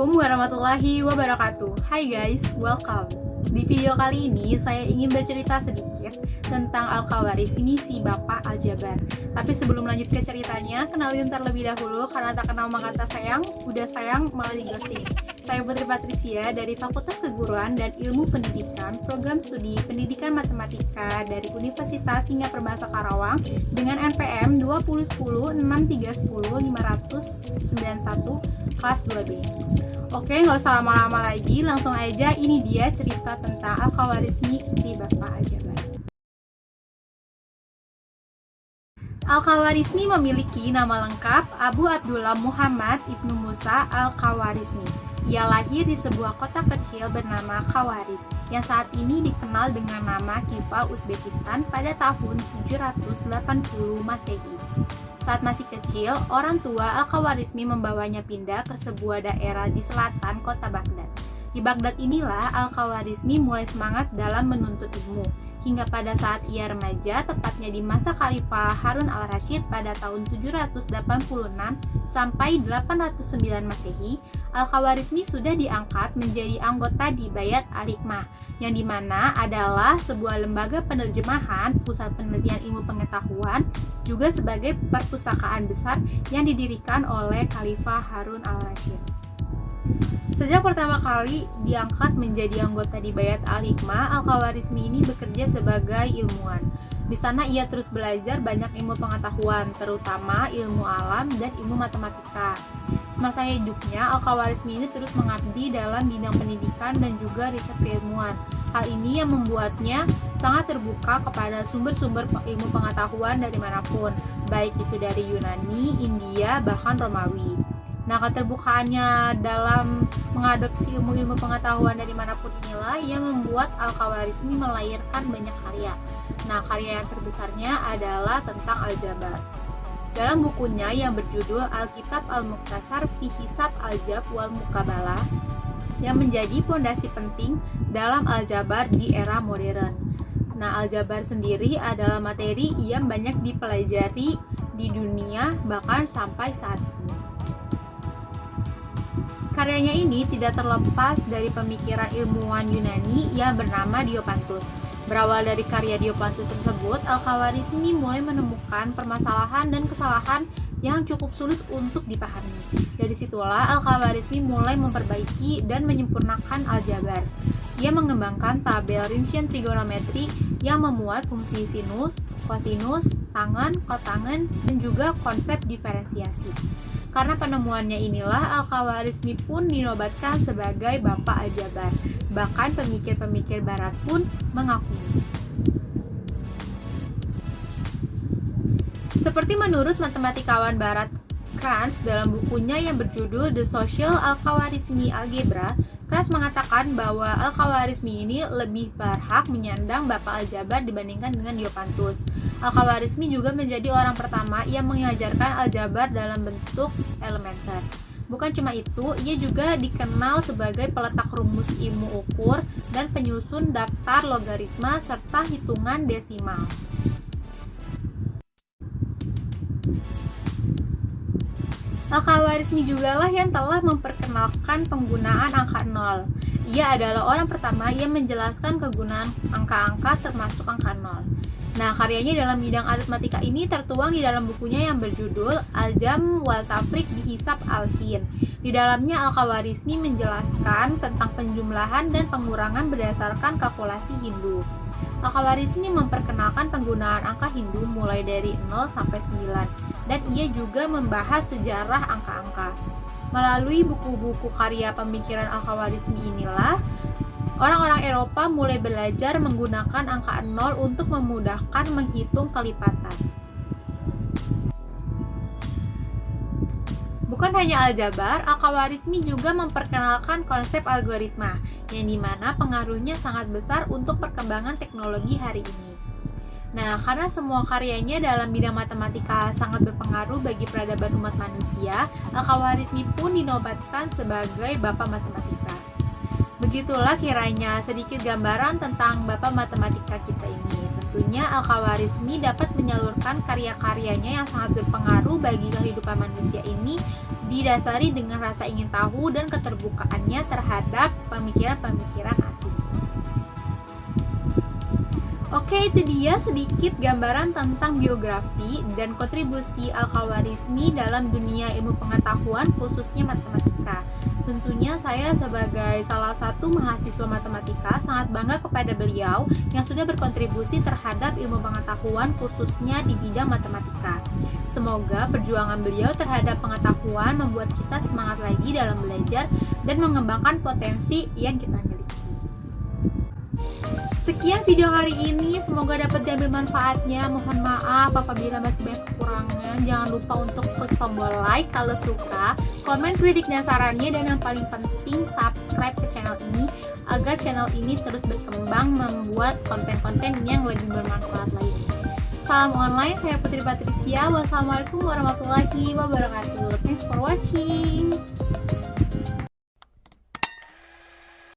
Assalamualaikum warahmatullahi wabarakatuh. Hai guys, welcome. Di video kali ini saya ingin bercerita sedikit tentang Al-Khawarizmi si Bapak Al-Jabar. Tapi sebelum lanjut ke ceritanya, kenalin terlebih dahulu karena tak kenal maka tak sayang, udah sayang malah digosting. Saya Putri Patricia dari Fakultas Keguruan dan Ilmu Pendidikan, Program Studi Pendidikan Matematika dari Universitas Hingga Perbahasa Karawang dengan NPM 20106310 kelas 2B. Oke, nggak usah lama-lama lagi, langsung aja ini dia cerita tentang Al-Khawarizmi si Bapak Al-Jabar. Al-Khawarizmi memiliki nama lengkap Abu Abdullah Muhammad Ibnu Musa Al-Khawarizmi. Ia lahir di sebuah kota kecil bernama Khawariz, yang saat ini dikenal dengan nama Khiva, Uzbekistan pada tahun 780 Masehi. Saat masih kecil, orang tua Al-Khawarizmi membawanya pindah ke sebuah daerah di selatan kota Baghdad. Di Baghdad inilah Al-Khawarizmi mulai semangat dalam menuntut ilmu. Hingga pada saat ia remaja, tepatnya di masa Khalifah Harun al-Rasyid pada tahun 786 sampai 809 Masehi, Al-Khawarizmi sudah diangkat menjadi anggota di Bayat Al-Hikmah, yang dimana adalah sebuah lembaga penerjemahan, pusat penelitian ilmu pengetahuan, juga sebagai perpustakaan besar yang didirikan oleh Khalifah Harun al-Rasyid. Sejak pertama kali diangkat menjadi anggota di Bayat Al-Hikmah, Al-Khawarizmi ini bekerja sebagai ilmuwan. Di sana ia terus belajar banyak ilmu pengetahuan, terutama ilmu alam dan ilmu matematika. Semasa hidupnya, Al-Khawarizmi ini terus mengabdi dalam bidang pendidikan dan juga riset keilmuan. Hal ini yang membuatnya sangat terbuka kepada sumber-sumber ilmu pengetahuan dari manapun, baik itu dari Yunani, India, bahkan Romawi. Nah, keterbukaannya dalam mengadopsi ilmu-ilmu pengetahuan dari manapun inilah yang membuat Al-Khawarizmi melahirkan banyak karya. Nah, karya yang terbesarnya adalah tentang Al-Jabar. Dalam bukunya yang berjudul Al-Kitab Al-Mukhtasar fi Hisab Al-Jab wal Muqabalah, yang menjadi pondasi penting dalam Al-Jabar di era modern. Nah, Al-Jabar sendiri adalah materi yang banyak dipelajari di dunia bahkan sampai saat ini. Karyanya ini tidak terlepas dari pemikiran ilmuwan Yunani yang bernama Diopantus. Berawal dari karya Diopantus tersebut, Al-Khawarizmi mulai menemukan permasalahan dan kesalahan yang cukup sulit untuk dipahami. Dari situlah Al-Khawarizmi mulai memperbaiki dan menyempurnakan Al-Jabar. Ia mengembangkan tabel rincian trigonometri yang memuat fungsi sinus, kosinus, tangen, kotangen, dan juga konsep diferensiasi. Karena penemuannya inilah Al-Khawarizmi pun dinobatkan sebagai Bapak Al-Jabar. Bahkan pemikir-pemikir barat pun mengakui. Seperti menurut matematikawan barat Kranz dalam bukunya yang berjudul The Social Al-Khawarizmi Algebra, Kranz mengatakan bahwa Al-Khawarizmi ini lebih berhak menyandang Bapak Al-Jabar dibandingkan dengan Diopantus. Al-Khawarizmi juga menjadi orang pertama yang mengajarkan Al-Jabar dalam bentuk elementer. Bukan cuma itu, ia juga dikenal sebagai peletak rumus ilmu ukur dan penyusun daftar logaritma serta hitungan desimal. Al-Khawarizmi jugalah yang telah memperkenalkan penggunaan angka 0. Ia adalah orang pertama yang menjelaskan kegunaan angka-angka termasuk angka 0. Nah, karyanya dalam bidang aritmatika ini tertuang di dalam bukunya yang berjudul Al-Jam wal Tafriq bi Hisab Al-Hin. Di dalamnya Al-Khawarizmi menjelaskan tentang penjumlahan dan pengurangan berdasarkan kalkulasi Hindu. Al-Khawarizmi memperkenalkan penggunaan angka Hindu mulai dari 0 sampai 9, dan ia juga membahas sejarah angka-angka. Melalui buku-buku karya pemikiran Al-Khawarizmi inilah, orang-orang Eropa mulai belajar menggunakan angka 0 untuk memudahkan menghitung kelipatan. Bukan hanya Al-Jabar, Al-Khawarizmi juga memperkenalkan konsep algoritma, yang dimana pengaruhnya sangat besar untuk perkembangan teknologi hari ini. Nah, karena semua karyanya dalam bidang matematika sangat berpengaruh bagi peradaban umat manusia, Al-Khawarizmi pun dinobatkan sebagai Bapak Matematika. Begitulah kiranya sedikit gambaran tentang Bapak Matematika kita ini. tentunya Al-Khawarizmi dapat menyalurkan karya-karyanya yang sangat berpengaruh bagi kehidupan manusia ini didasari dengan rasa ingin tahu dan keterbukaannya terhadap pemikiran-pemikiran asing. Oke, itu dia sedikit gambaran tentang biografi dan kontribusi Al-Khawarizmi dalam dunia ilmu pengetahuan, khususnya matematika. Tentunya saya sebagai salah satu mahasiswa matematika sangat bangga kepada beliau yang sudah berkontribusi terhadap ilmu pengetahuan, khususnya di bidang matematika. Semoga perjuangan beliau terhadap pengetahuan membuat kita semangat lagi dalam belajar dan mengembangkan potensi yang kita miliki. Sekian video hari ini, semoga dapat diambil manfaatnya. Mohon maaf apabila masih banyak kekurangan. Jangan lupa untuk klik tombol like kalau suka, komen kritik dan sarannya, dan yang paling penting subscribe ke channel ini agar channel ini terus berkembang membuat konten-konten yang lebih bermanfaat lainnya. Salam online, saya Putri Patricia. Wassalamualaikum warahmatullahi wabarakatuh. Thanks for watching.